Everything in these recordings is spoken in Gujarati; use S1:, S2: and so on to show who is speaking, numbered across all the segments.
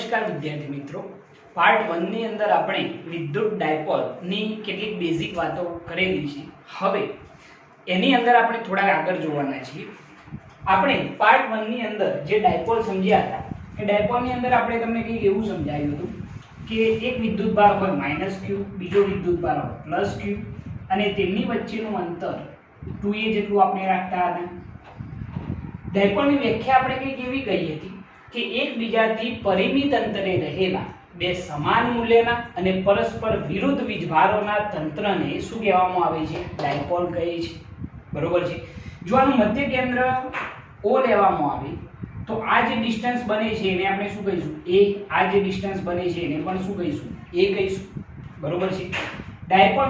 S1: નમસ્કાર વિદ્યાર્થી મિત્રો, પાર્ટ 1 ની અંદર આપણે વિદ્યુત ડાયપોલ ની કેટલીક બેઝિક વાતો કરેલી છે। હવે એની અંદર આપણે થોડા આગળ જોવાના છીએ। આપણે પાર્ટ 1 ની અંદર જે ડાયપોલ સમજ્યા હતા એ ડાયપોલ ની અંદર આપણે તમને કંઈક એવું સમજાવ્યું હતું કે એક વિદ્યુતભાર હોય -q, બીજો વિદ્યુતભાર હોય +q અને તેમની વચ્ચેનું અંતર 2a જેટલું આપણે રાખતા હતા। ડાયપોલની વ્યાખ્યા આપણે કંઈક એવી કહી હતી કે એકબીજાથી પરિમિત અંતરે રહેલા બે સમાન મૂલ્યના અને પરસ્પર વિરુદ્ધ વીજભારોના તંત્રને શું કહેવામાં આવે છે? ડાયપોલ કહે છે। બરોબર છે। જો આનું મધ્ય કેન્દ્ર O લેવામાં આવે તો આ જે ડિસ્ટન્સ બને છે એને આપણે શું કહીશું? A। આ જે ડિસ્ટન્સ બને છે એને પણ શું કહીશું? A કહીશું। બરોબર છે। ડાયપોલ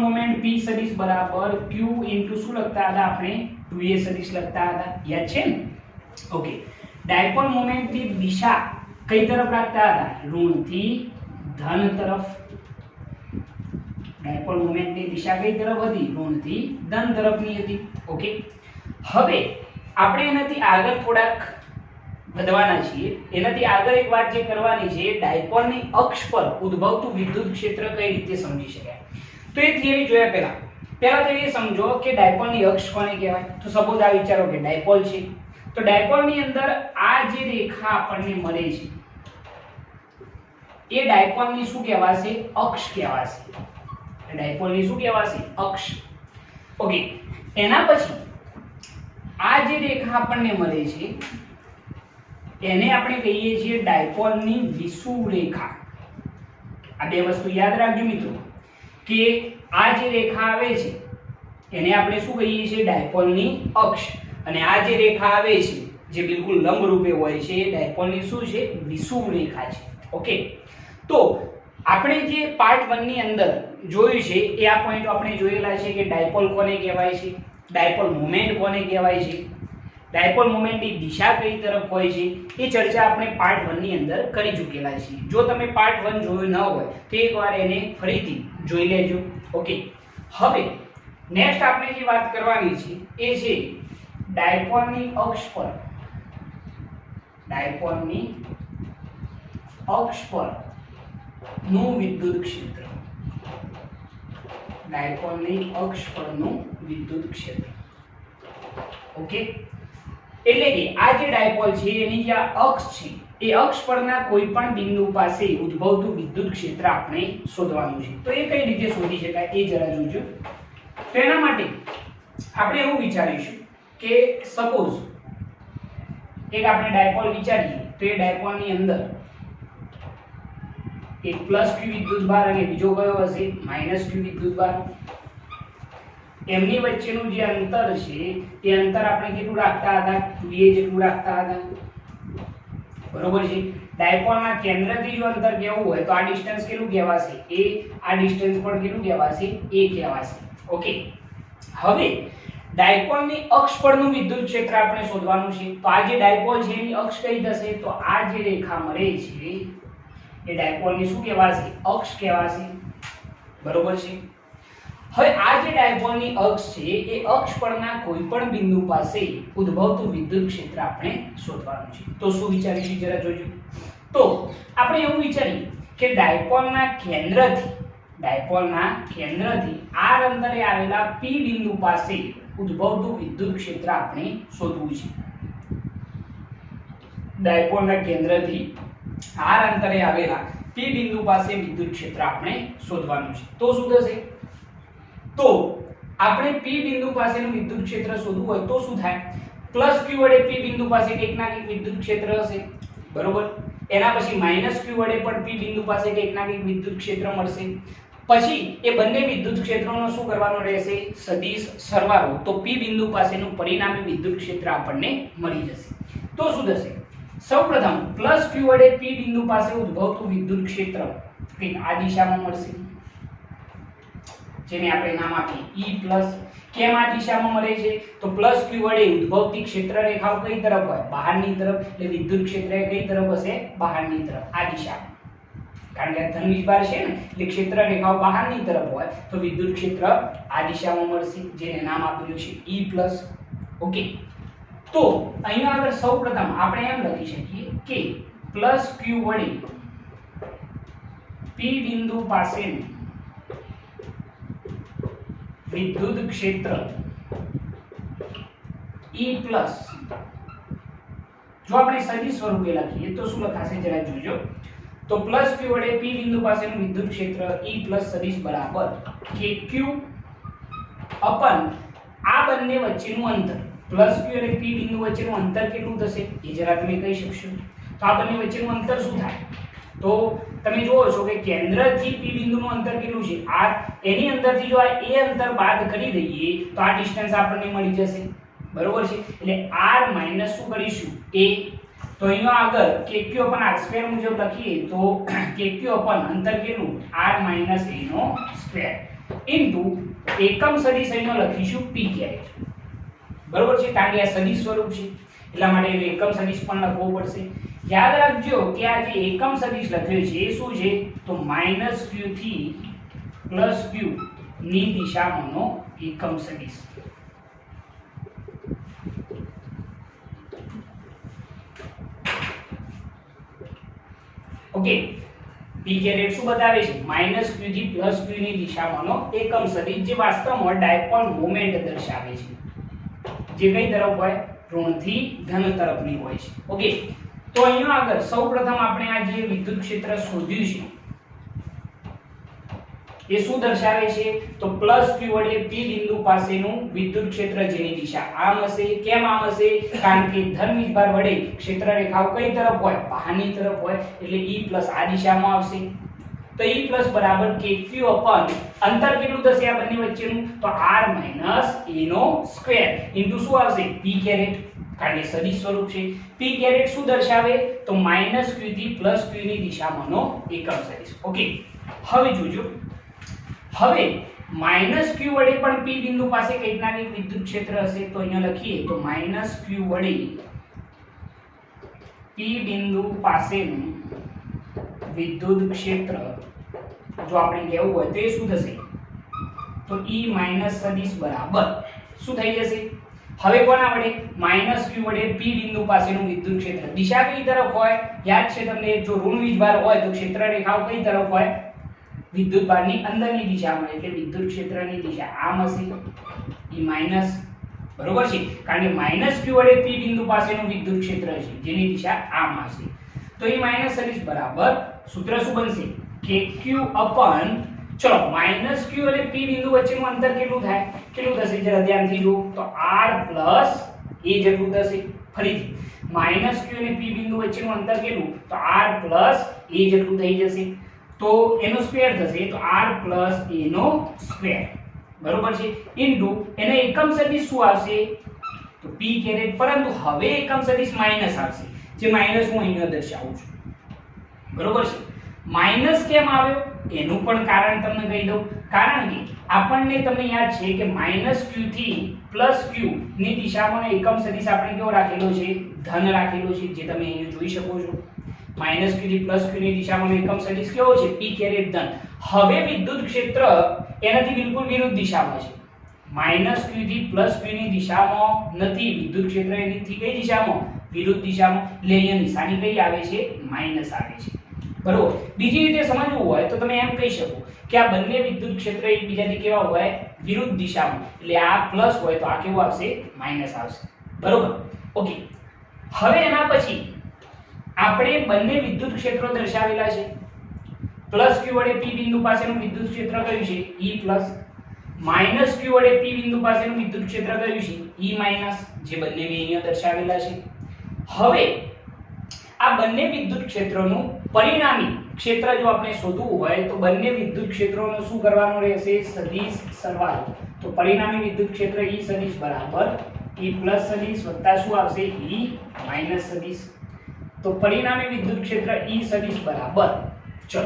S1: મોમેન્ટ P સદિશ બરાબર Q * શું લખતા હતા આપણે? 2a સદિશ લખતા હતા, યાદ છે ને? ઓકે। ડાયપોલ મોમેન્ટની દિશા કઈ તરફ રાખતા હતા? ઋણથી ધન તરફ। ડાયપોલ મોમેન્ટની દિશા કઈ તરફ હતી? ઋણથી ધન તરફની હતી। ઓકે। હવે આપણે એનાથી આગળ થોડાક વધવાના છીએ। એનાથી આગળ એક વાત જે કરવાની છે, ડાયપોલની અક્ષ પર ઉદ્ભવતું વિદ્યુત ક્ષેત્ર કઈ રીતે સમજી શકાય? તો એ થિયરી જોયા પહેલા તો એ સમજો કે ડાયપોલની અક્ષ કોને કહેવાય? તો સપોઝ આ વિચારો કે ડાયપોલ છે, તો ડાયપોલની અંદર આ જે રેખા આપણને મળે છે એ ડાયપોલની શું કહેવાશે? અક્ષ કહેવાશે। ડાયપોલની શું કહેવાશે? અક્ષ। ઓકે। એના પછી આ જે રેખા આપણને મળે છે એને આપણે કહીએ છીએ ડાયપોલની વિષુવ રેખા। આ બે વસ્તુ યાદ રાખજો મિત્રો કે આ જે રેખા આવે છે એને આપણે શું કહીએ છીએ? ડાયપોલની અક્ષ। અને આ જે રેખા આવે છે જે બિલકુલ લંબ રૂપે હોય છે એ ડાયપોલની શું છે? વિષુવ રેખા છે। ઓકે। તો આપણે જે પાર્ટ 1 ની અંદર જોયું છે એ આ પોઈન્ટ આપણે જોયેલા છે કે ડાયપોલ કોને કહેવાય છે, ડાયપોલ મોમેન્ટ કોને કહેવાય છે, ડાયપોલ મોમેન્ટની દિશા કઈ તરફ હોય છે, એ ચર્ચા આપણે પાર્ટ 1 ની અંદર કરી ચૂકેલા છીએ। જો તમે પાર્ટ 1 જોયું ન હોય તો એકવાર એને ફરીથી જોઈ લેજો। ઓકે। હવે નેક્સ્ટ આપણે જે વાત કરવાની છે એ છે ડાયપોલની અક્ષ પર નું વિદ્યુત ક્ષેત્ર। ડાયપોલની અક્ષ પરનું વિદ્યુત ક્ષેત્ર। ઓકે। એટલે કે આ જે ડાયપોલ છે એની જે અક્ષ છે એ અક્ષ પરના કોઈ પણ બિંદુ પાસે ઉદ્ભવતું વિદ્યુત ક્ષેત્ર આપણે શોધવાનું છે। તો એ કઈ રીતે શોધી શકાય એ જરા જોજો। તો એના માટે આપણે એવું વિચારીશું કે સપોઝ એક આપણે ડાયપોલ વિચારીએ તો એ ડાયપોલની અંદર એક +q વિદ્યુતભાર અને બીજો કયો હશે? -q વિદ્યુતભાર। એમની વચ્ચેનું જે અંતર છે એ અંતર આપણે કેટલું રાખતા હતા? 2a જેટલું રાખતા હતા। બરોબર છે। ડાયપોલના કેન્દ્રથી જો અંતર કેવું હોય તો આ ડિસ્ટન્સ કેટલું કહેવાશે? a। આ ડિસ્ટન્સ પણ કેટલું કહેવાશે? a કહેવાશે। ઓકે। હવે ડાયપોલની અક્ષ પરનું વિદ્યુત ક્ષેત્ર આપણે શોધવાનું છે। તો આ જે ડાયપોલ છે એની અક્ષ કઈ થશે? તો આ જે રેખા મળે છે એ ડાયપોલની શું કહેવાશે? અક્ષ કહેવાશે। બરોબર છે। હવે આ જે ડાયપોલની અક્ષ છે એ અક્ષ પરના કોઈ પણ બિંદુ પાસે ઉદ્ભવતું વિદ્યુત ક્ષેત્ર આપણે શોધવાનું છે। તો શું વિચારીશું જરા જોજો। તો આપણે એવું વિચારીએ કે ડાયપોલના કેન્દ્રથી r અંતરે આવેલા p બિંદુ પાસે ઉદ્ભવતું વિદ્યુત ક્ષેત્ર આપણે શોધવું છે। ડાયપોલના કેન્દ્રથી r અંતરે આવેલા p બિંદુ પાસે વિદ્યુત ક્ષેત્ર આપણે શોધવાનું છે। તો શું થશે? તો આપણે p બિંદુ પાસેનું વિદ્યુત ક્ષેત્ર શોધવું હોય તો શું થાય? +q વડે p બિંદુ પાસે કંઈક ના કંઈક વિદ્યુત ક્ષેત્ર હશે। બરોબર। એના પછી -q વડે પણ p બિંદુ પાસે કંઈક ના કંઈક વિદ્યુત ક્ષેત્ર મળશે। પછી એ બંને વિદ્યુત ક્ષેત્રોનો શું કરવાનો રહેશે? સદિશ સરવાળો। તો p બિંદુ પાસેનું પરિણામી વિદ્યુત ક્ષેત્ર આપણને મળી જશે। તો શું થશે? સૌપ્રથમ +q વડે p બિંદુ પાસે ઉદ્ભવતું વિદ્યુત ક્ષેત્ર કંઈક આ દિશામાં મળશે, જેને આપણે નામ આપીએ E+। કેમ આ દિશામાં મળે છે? તો +q વડે ઉદ્ભવતી ક્ષેત્ર રેખાઓ કઈ તરફ હોય? બહારની તરફ। એટલે વિદ્યુત ક્ષેત્ર કઈ તરફ હશે? બહારની તરફ, આ દિશામાં। કારણ કે ધન વીજભાર છે ને એટલે ક્ષેત્ર રેખાઓ બહારની તરફ હોય તો વિદ્યુત ક્ષેત્ર આ દિશામાં મળશે, જેને નામ આપેલું છે E+। ઓકે। તો અહીંયા આગળ સૌપ્રથમ આપણે એમ લખી શકીએ કે પ્લસ ક્યુ વડે પી બિંદુ પાસેનું વિદ્યુત ક્ષેત્ર E પ્લસ, જો આપણે સદિશ સ્વરૂપે લખીએ તો શું લખાશે જરા જોજો. તો પ્લસ q વડે p બિંદુ પાસેનું વિદ્યુત ક્ષેત્ર E પ્લસ સદિશ બરાબર kq અપન આ બંને વચ્ચેનું અંતર. પ્લસ q અને p બિંદુ વચ્ચેનું અંતર કેટલું થશે એ જરા તમે કહી શકશો. તો આ બંને વચ્ચેનું અંતર શું થાય? તો તમે જોવો છો કે કેન્દ્રથી p બિંદુનું અંતર કેટલું છે r, એની અંદરથી જો આ a અંતર બાદ કરી દઈએ તો આ ડિસ્ટન્સ આપણને મળી જશે. બરોબર છે, એટલે r માઈનસ શું કરીશું a. તો અહીંયા આગળ kq અપન r² મુજબ લખીએ તો kq અપન અંતર કેટલું r માઈનસ a નો સ્ક્વેર ઇન્ટુ એકમ સદિશ અહીંયા લખીશું p કેરેટ. બરોબર છે, કારણ કે આ સદિશ સ્વરૂપ છે એટલા માટે એનો એકમ સદિશ પણ લખવો પડશે. યાદ રાખજો કે આ જે એકમ સદિશ લખ્યો છે એ શું છે તો -q થી +q ની દિશામાંનો એકમ સદિશ. ઓકે, p કેરેટ શું બતાવે છે -q થી +q ની દિશામાંનો એકમ સદિશ, જે વાસ્તવમાં ડાયપોલ મોમેન્ટ દર્શાવે છે, જે કઈ તરફ હોય ઋણથી ધન તરફની હોય છે. ઓકે, તો અહીંયા આગળ સૌપ્રથમ આપણે આ જે વિદ્યુત ક્ષેત્ર શોધ્યું છે એ શું દર્શાવે છે તો પ્લસ q વડે p બિંદુ પાસેનું વિદ્યુત ક્ષેત્ર જેની દિશા આમ હશે. કેમ આમ હશે? કારણ કે ધન વીજભાર વડે ક્ષેત્ર રેખાઓ કઈ તરફ હોય બહારની તરફ હોય, એટલે E પ્લસ આ દિશામાં આવશે. તો E પ્લસ બરાબર kq અપન અંતર કેટલું થશે આ બંને વચ્ચેનું તો r માઈનસ a નો સ્ક્વેર ઇન્ટુ શું આવશે p કેરેટ, કારણ કે સદિશ સ્વરૂપ છે. p કેરેટ શું દર્શાવે તો -q થી +q ની દિશામાંનો એકમ સદિશ. ઓકે, હવે જોજો, હવે -q વડે પણ p બિંદુ પાસે કઈ રીતના વિદ્યુત ક્ષેત્ર હશે તો અહીંયા લખીએ તો -q વડે p બિંદુ પાસેનું વિદ્યુત ક્ષેત્ર જો આપણે કહેવું હોય તો એ શું થશે તો E માઈનસ સદિશ બરાબર શું થઈ જશે? હવે કોના વડે -q વડે p બિંદુ પાસેનું વિદ્યુત ક્ષેત્ર, દિશા કઈ તરફ હોય યાદ છે તમને? જો ઋણ વીજભાર હોય તો ક્ષેત્ર રેખાઓ કઈ તરફ હોય વિદ્યુત ભારની અંદરની દિશામાં, એટલે વિદ્યુત ક્ષેત્રની દિશા આમ હશે E માઈનસ. બરોબર છે, કારણ કે -q વડે p બિંદુ પાસેનું વિદ્યુત ક્ષેત્ર છે જેની દિશા આમ હશે. તો E માઈનસ સદિશ બરાબર સૂત્ર શું બનશે kq અપન, ચલો -q અને p બિંદુ વચ્ચેનું અંતર કેટલું થાય કેટલું થશે જરા ધ્યાનથી જુઓ તો r પ્લસ a જેટલું થશે. ફરીથી -q અને p બિંદુ વચ્ચેનું અંતર કેટલું તો r પ્લસ a જેટલું થઈ જશે. તો એનો સ્ક્વેર થશે તો r પ્લસ a નો સ્ક્વેર. બરોબર છે, ઇન્ટુ એનો એકમ સદિશ શું આવશે તો p કેરેટ, પરંતુ હવે એકમ સદિશ માઈનસ આવશે, જે માઈનસ હું અહીંયા દર્શાવું છું. બરોબર છે, માઈનસ કેમ આવ્યો એનું પણ કારણ તમને કહી દઉં. કારણ કે આપણને તમને યાદ છે કે -q થી +q ની દિશામાં એકમ સદિશ આપણે કેવો રાખેલો છે ધન રાખેલો છે, જે તમે અહીંયા જોઈ શકો છો. -q થી +q ની દિશામાં એકમ સદિશ કેવો છે p કેરેટ ધન. હવે વિદ્યુત ક્ષેત્ર એનાથી બિલકુલ વિરુદ્ધ દિશામાં છે, -q થી +q ની દિશામાં નથી, વિદ્યુત ક્ષેત્ર એનીથી કઈ દિશામાં વિરુદ્ધ દિશામાં, એટલે અહીંયા નિશાની કઈ આવે છે માઈનસ આવે છે. બરોબર, બીજી રીતે સમજવું હોય તો તમે એમ કહી શકો કે આ બંને વિદ્યુત ક્ષેત્ર એકબીજાથી કેવા હોય વિરુદ્ધ દિશામાં, એટલે આ પ્લસ હોય તો આ કેવું આવશે માઈનસ આવશે. બરોબર, ઓકે. હવે એના પછી આપણે બંને વિદ્યુત ક્ષેત્રો દર્શાવેલા છે. +q વડે p બિંદુ પાસેનું વિદ્યુત ક્ષેત્ર કયું છે E પ્લસ, -q વડે p બિંદુ પાસેનું વિદ્યુત ક્ષેત્ર કયું છે E માઈનસ, જે બંને મેં અહીંયા દર્શાવેલા છે. હવે આ બંને વિદ્યુત ક્ષેત્રોનું પરિણામી ક્ષેત્ર જો આપણે શોધવું હોય તો બંને વિદ્યુત ક્ષેત્રોનો શું કરવાનું રહેશે સદિશ સરવાળો. તો પરિણામી વિદ્યુત ક્ષેત્ર E સદિશ બરાબર E પ્લસ સદિશ વત્તા શું આવશે E માઈનસ સદિશ. તો પરિણામી વિદ્યુત ક્ષેત્ર E સદિશ બરાબર, ચલો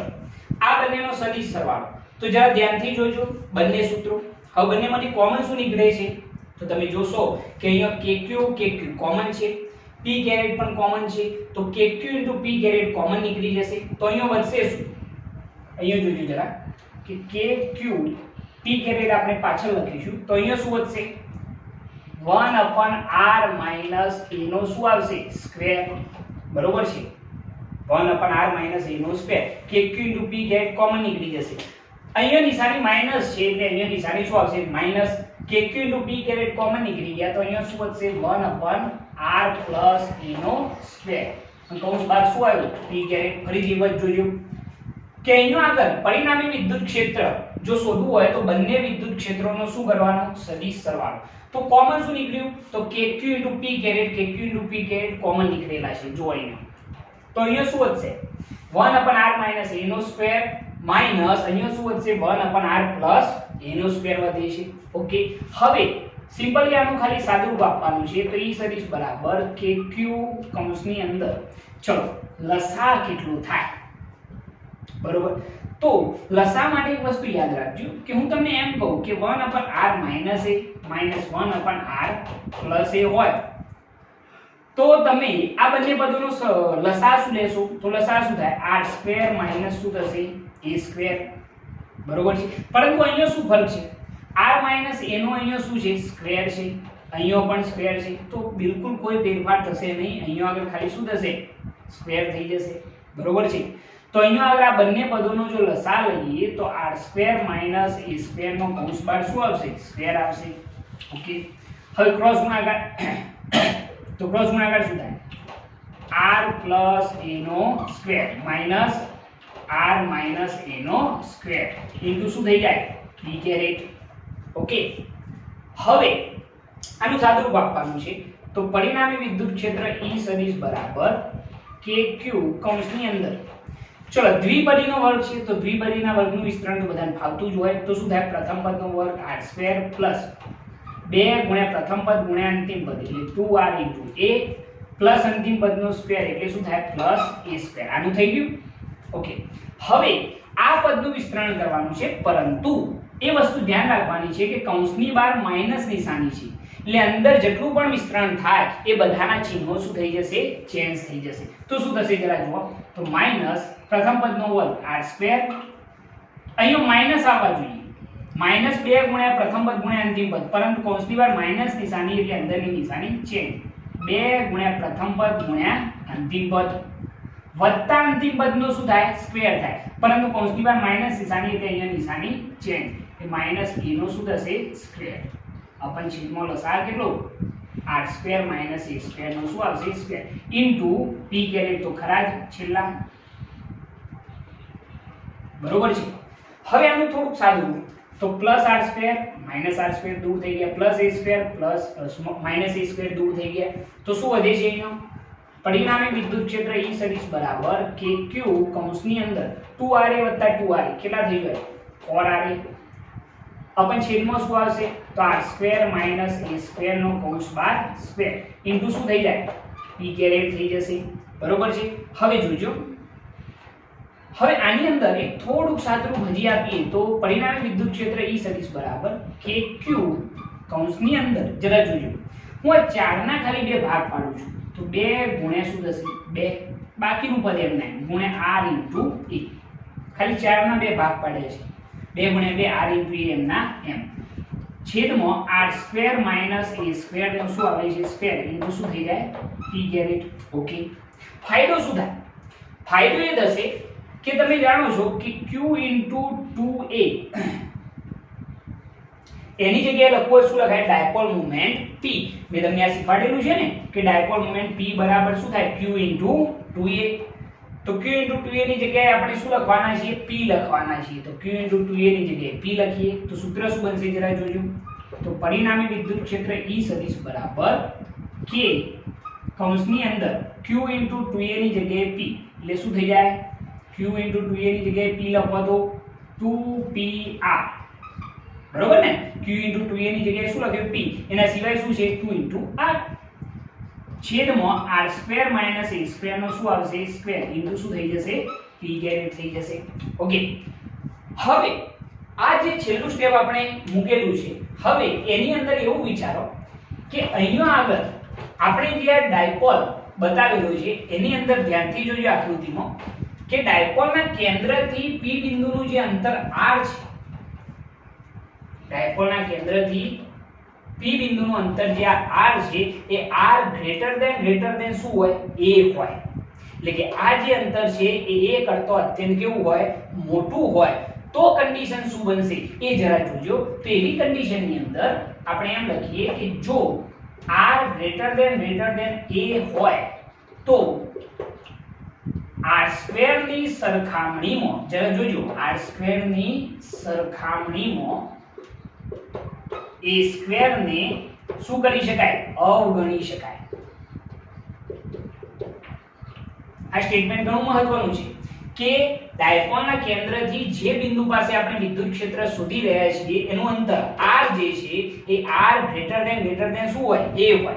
S1: આ બંનેનો સદિશ સરવાળો. તો જરા ધ્યાનથી જોજો બંને સૂત્રો. હવે બંનેમાંથી કોમન શું નીકળે છે તો તમે જોશો કે અહીંયા kq કોમન છે, p કેરેટ પણ કોમન છે, તો kq * p કેરેટ કોમન નીકળી જશે. તો અહીંયા વધશે શું, અહીંયા જોજો જરા કે kq p કેરેટ આપણે પાછળ લખીશું તો અહીંયા શું વધશે 1/r - a નો શું આવશે સ્ક્વેર. બરોબર છે, 1/r - a નો square kq * p get common નીકળી જશે અહીંયા નિશાની માઈનસ છે એટલે અહીંયા નિશાની શું આવશે minus kq * p get common નીકળી ગયા તો અહીંયા શું વધશે 1/r + a નો સ્ક્વેર અને કૌંસ બહાર શું આવ્યું p ગેટ ફરીથી વધ જોજો કે અહીંનો આગળ પરિણામી વિદ્યુત ક્ષેત્ર જો શોધવું હોય તો બંને વિદ્યુત ક્ષેત્રોનો શું કરવાનો સદિશ સરવાળો તો કોમન શું નીકળ્યું તો kq * p ગેટ કોમન નીકળેલા છે જો અહીંયા તો અહીંયા શું વધશે 1/r - a નો સ્ક્વેર માઈનસ અહીંયા શું વધશે 1/r + a નો સ્ક્વેર વધે છે ઓકે હવે સિમ્પલી આનું ખાલી સાદુરૂપ આપવાનું છે તો e સદિશ બરાબર kq કૌંસની અંદર ચલો લસા કેટલું થાય બરોબર તો લસા માટે એક વસ્તુ યાદ રાખજો કે હું તમને એમ કહું કે 1/r - a - 1/r + a હોય તો તમે આ બંને પદોનો લસા શું લેશો તો લસા શું થાય r² - શું થશે a², બરોબર છે પરંતુ અહીંયા શું ફરક છે r - a નો અહીંયા શું છે સ્ક્વેર છે અહીંયા પણ સ્ક્વેર છે તો બિલકુલ કોઈ ફેરફાર થશે નહીં અહીંયા આગળ ખાલી શું થશે સ્ક્વેર થઈ જશે બરોબર છે તો અહીંયા આગળ આ બંને પદોનો જો લસા લઈએ તો r² - a² નો કૌંસ બહાર શું આવશે સ્ક્વેર આવશે ઓકે હવે ક્રોસ ગુણાકાર તો ક્રોસ ગુણાકાર શું થાય r + a નો સ્ક્વેર માઈનસ r - a નો સ્ક્વેર ઇન્ટુ શું થઈ જાય p ગેટ ઓકે હવે આનું સાદુરૂપ આપવાનું છે તો પરિણામી વિદ્યુત ક્ષેત્ર E સદિશ બરાબર kq કૌંસની અંદર ચલો દ્વિપદીનો વર્ગ છે તો દ્વિપદીના વર્ગનું વિસ્તરણ તો બધાને ફાવતું જ હોય તો શું થાય પ્રથમ પદનો વર્ગ r² પ્લસ 2 ગુણ્યા પ્રથમ પદ ગુણ્યા અંતિમ પદ એટલે 2r * a પ્લસ અંતિમ પદનો સ્ક્વેર એટલે શું થાય પ્લસ a². આનું થઈ ગયું ઓકે હવે આ પદનું વિસ્તરણ કરવાનું છે પરંતુ એ વસ્તુ ધ્યાન રાખવાની છે કે કૌંસની બહાર માઈનસ નિશાની છે એટલે અંદર જેટલું પણ વિસ્તરણ થાય એ બધાના ચિહ્નો શું થઈ જશે ચેન્જ થઈ જશે તો શું થશે જરા જુઓ તો માઈનસ પ્રથમ પદનો વર્ગ r² અહીંયા માઈનસ આવવા જોઈએ -2 ગુણ્યા પ્રથમ પદ ગુણ્યા અંતિમ પદ પરંતુ કૌંસની બહાર માઈનસ નિશાની એટલે અંદરની નિશાની ચેન્જ 2 ગુણ્યા પ્રથમ પદ ગુણ્યા અંતિમ પદ વત્તા અંતિમ પદનો શું થાય સ્ક્વેર થાય પરંતુ કૌંસની બહાર માઈનસ નિશાની એટલે અહીંયા નિશાની ચેન્જ એ માઈનસ a નો શું થશે સ્ક્વેર अपन छेदમાં લસા કેટલો r² - a² નો શું આવશે સ્ક્વેર ઇન્ટુ p ગેટ તો ખરા જ છેલ્લા બરોબર છે હવે આનું થોડુંક સાદું તો +r² - r² દૂર થઈ ગયા +a² - a² દૂર થઈ ગયા તો શું વધે છે અહીંયા પરિણામી વિદ્યુત ક્ષેત્ર E સદિશ બરાબર kq કૌંસની અંદર 2ra + 2ra કેટલા થઈ ગયા 4ra अपन छेदમાં શું આવશે તો r² - a² નો કૌંસ બાર સ્ક્વેર ઇન્ટુ શું થઈ જાય p ગેટ થઈ જશે બરોબર છે હવે જોજો હવે આની અંદર એક થોડુંક સાદુરૂપ હજી આપીએ તો પરિણામી વિદ્યુત ક્ષેત્ર E સદિશ બરાબર kq કૌંસની અંદર જરા જોજો હું આ 4 ના ખાલી બે ભાગ પાડું છું તો 2 ગુણ્યા શું થશે 2 બાકીનું પદ એમ નહીં ગુણ્યા r * a ખાલી 4 ના બે ભાગ પાડે છે 2 ગુણ્યા 2 r * a એમના એમ છેદમાં r² - a² નો શું આવે છે સ્ક્વેર ઇન્ટુ શું થઈ જાય p ગેટ ઓકે ફાયદો શું થાય ફાયદો એ થશે કે તમે જાણો છો કે q * 2a એની જગ્યાએ લખવું શું લખાય ડાયપોલ મોમેન્ટ p મેં તમને આ શીખવાડેલું છે ને કે ડાયપોલ મોમેન્ટ p બરાબર શું થાય q * 2a તો q * 2a ની જગ્યાએ આપણે શું લખવાના છે p લખવાના છે તો q * 2a ની જગ્યાએ p લખીએ તો સૂત્ર શું બનશે જરા જોજો તો પરિણામી વિદ્યુત ક્ષેત્ર E સદિશ બરાબર k કૌંસની અંદર q * 2a ની જગ્યાએ p એટલે શું થઈ જાય q * 2a ની જગ્યાએ p લખવા તો 2pr બરોબર ને q * 2a ની જગ્યાએ શું લખ્યું p એના સિવાય શું છે 2 * r છેદમાં r² - a² નો શું આવશે સ્ક્વેર ઇન્ટુ શું થઈ જશે p ગેટ થઈ જશે ઓકે હવે આ જે છેલ્લું સ્ટેપ આપણે મૂકેલું છે હવે એની અંદર એવું વિચારો કે અહીંયા આગળ આપણે જે આ ડાયપોલ બતાવેલો છે એની અંદર ધ્યાનથી જોજો આકૃતિમાં કે ડાયપોલના કેન્દ્રથી p બિંદુનું જે અંતર r છે ડાયપોલના કેન્દ્રથી p બિંદુનું અંતર જે આ r છે એ r ગ્રેટર ધેન શું હોય a હોય એટલે કે આ જે અંતર છે એ a કરતો અત્યંત કેવું હોય મોટું હોય તો કન્ડિશન શું બનશે એ જરા જોજો તો એવી કન્ડિશન ની અંદર આપણે એમ લખીએ કે જો r a હોય તો r² ની સરખામણીમાં જરા જોજો r² ની સરખામણીમાં a² ને શું કરી શકાય અવગણી શકાય આ સ્ટેટમેન્ટ ઘણું મહત્વનું છે કે ડાયપોલના કેન્દ્રથી જે બિંદુ પાસે આપણે વિદ્યુત ક્ષેત્ર શોધી રહ્યા છીએ એનું અંતર r જે છે એ r શું હોય a હોય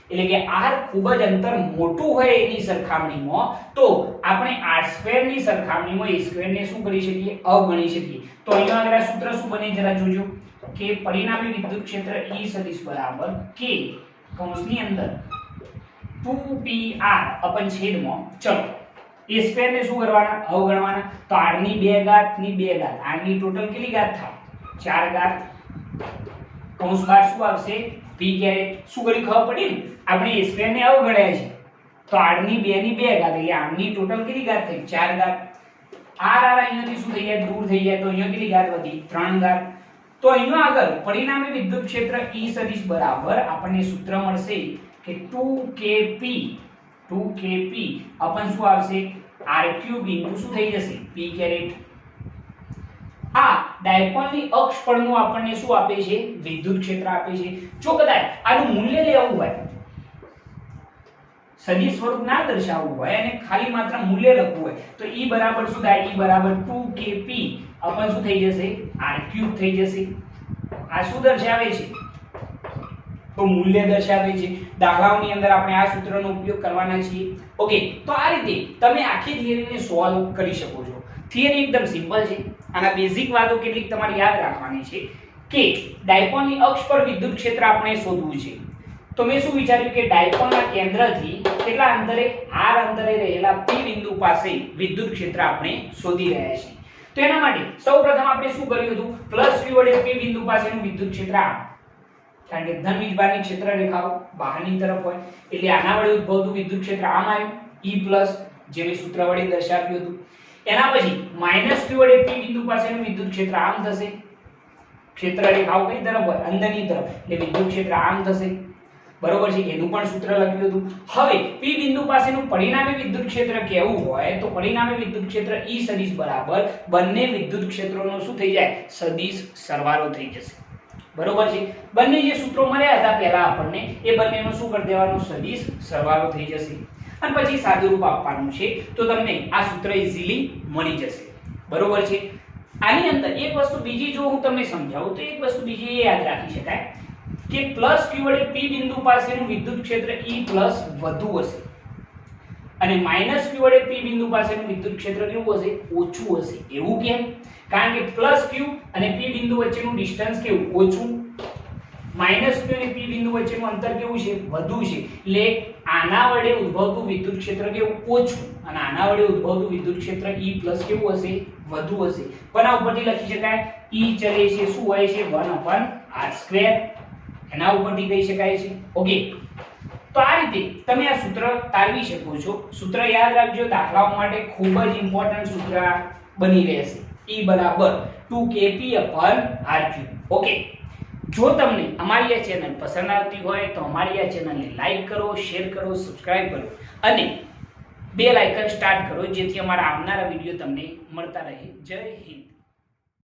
S1: એટલે કે r ખૂબ જ અંતર મોટું હોય એની સરખામણીમાં તો આપણે r² ની સરખામણીમાં a² ને શું કરી શકીએ અવગણી શકીએ તો અહીંયા આગળ આ સૂત્ર શું બને જરા જોજો કે પરિણામી વિદ્યુત ક્ષેત્ર E સદિશ બરાબર k કૌંસની અંદર 2pr અપન છેદમાં ચલો a² ને શું કરવાના અવગણવાના તો r ની 2 ઘાત ની 2 ઘાત r ની ટોટલ કેટલી ઘાત થાય 4 ઘાત કૌંસ બહાર શું આવશે p કેરેટ શું કરી ખબર પડી ને આપણે a² ને અવગણ્યા છે તો r ની 2 ની 2 ઘાત એટલે r ની ટોટલ કેટલી ઘાત થઈ 4 ઘાત r અહીંયાથી શું થઈ જાય દૂર થઈ જાય તો અહીંયા કેટલી ઘાત વધી 3 ઘાત તો અહીંયા આગળ પરિણામી વિદ્યુત ક્ષેત્ર E સદિશ બરાબર આપણને સૂત્ર મળશે કે 2kp અપન શું આવશે r³ ઇન્ટુ શું થઈ જશે p કેરેટ આ ડાયપોલની અક્ષ પરનું આપણને શું આપે છે વિદ્યુત ક્ષેત્ર આપે છે જો કદાચ આનું મૂલ્ય લેવું હોય સદિશ સ્વરૂપ ના દર્શાવવું હોય અને ખાલી માત્ર મૂલ્ય લખવું હોય તો E બરાબર શું થાય E બરાબર 2kp અપન શું થઈ જશે r³ થઈ જશે આ શું દર્શાવે છે તો મૂલ્ય દર્શાવે છે દાખલાઓની અંદર આપણે આ સૂત્રનો ઉપયોગ કરવાના છીએ ઓકે તો આ રીતે તમે આખી થિયરીને સોલ્વ કરી શકો છો થિયરી એકદમ સિમ્પલ છે આના બેઝિક વાતો કેટલીક તમારે યાદ રાખવાની છે કે ડાયપોલની અક્ષ પર વિદ્યુત ક્ષેત્ર આપણે શોધવું છે તો મેં શું વિચાર્યું કે ડાયપોલના કેન્દ્રથી કેટલા અંતરે r અંતરે રહેલા p બિંદુ પાસે વિદ્યુત ક્ષેત્ર આપણે શોધી રહ્યા છીએ તો એના માટે સૌપ્રથમ આપણે શું કર્યું હતું +q વડે p બિંદુ પાસેનું વિદ્યુત ક્ષેત્ર કારણ કે ધન વીજભારની ક્ષેત્ર રેખાઓ બહારની તરફ હોય એટલે આના વડે ઉદ્ભવતું વિદ્યુત ક્ષેત્ર આમ આવ્યું E+ જે મેં સૂત્ર વડે દર્શાવ્યું હતું એના પછી -q વડે p બિંદુ પાસેનું વિદ્યુત ક્ષેત્ર આમ થશે ક્ષેત્ર રેખાઓ કઈ તરફ હોય અંદરની તરફ એટલે વિદ્યુત ક્ષેત્ર આમ થશે બરોબર છે એનું પણ સૂત્ર લખ્યું હતું હવે p બિંદુ પાસેનું પરિણામી વિદ્યુત ક્ષેત્ર કેવું હોય તો પરિણામી વિદ્યુત ક્ષેત્ર E સદિશ બરાબર બંને વિદ્યુત ક્ષેત્રોનો શું થઈ જાય સદિશ સરવાળો થઈ જશે બરોબર છે બંને જે સૂત્રો મળ્યા હતા પહેલા આપણને એ બંનેનો શું કરી દેવાનું સદિશ સરવાળો થઈ જશે અને પછી સાદું રૂપ આપવાનું છે તો તમને આ સૂત્ર ઈઝીલી મળી જશે બરોબર છે આની અંદર એક વસ્તુ બીજી જો હું તમને સમજાવું તો એક વસ્તુ બીજી એ યાદ રાખી શકાય કે +q વડે p બિંદુ પાસેનું વિદ્યુત ક્ષેત્ર E+ વધુ હશે અને -q વડે p બિંદુ પાસેનું વિદ્યુત ક્ષેત્ર કેવું હશે ઓછું હશે એવું કેમ કારણ કે +q અને p બિંદુ વચ્ચેનું ડિસ્ટન્સ કેવું ઓછું -q અને p બિંદુ વચ્ચેનું અંતર કેવું છે વધુ છે એટલે આના વડે ઉદ્ભવતું વિદ્યુત ક્ષેત્ર કેવું ઓછું અને આના વડે ઉદ્ભવતું વિદ્યુત ક્ષેત્ર E+ કેવું હશે વધુ હશે કોના ઉપરથી લખી શકાય E ચલે છે શું હોય છે 1/r². એના ઉપરથી કહી શકાય છે ઓકે તો આ રીતે તમે આ સૂત્ર તારવી શકો છો સૂત્ર યાદ રાખજો દાખલાઓ માટે ખૂબ જ ઇમ્પોર્ટન્ટ સૂત્ર બની રહેશે E બરાબર 2kp/r³. ઓકે જો તમને અમારી આ ચેનલ પસંદ આવતી હોય તો અમારી આ ચેનલને લાઈક કરો શેર કરો સબસ્ક્રાઇબ કરો અને બેલ આઇકન સ્ટાર્ટ કરો જેથી અમારા આવનારા વિડિયો તમને મળતા રહે જય હિન્દ.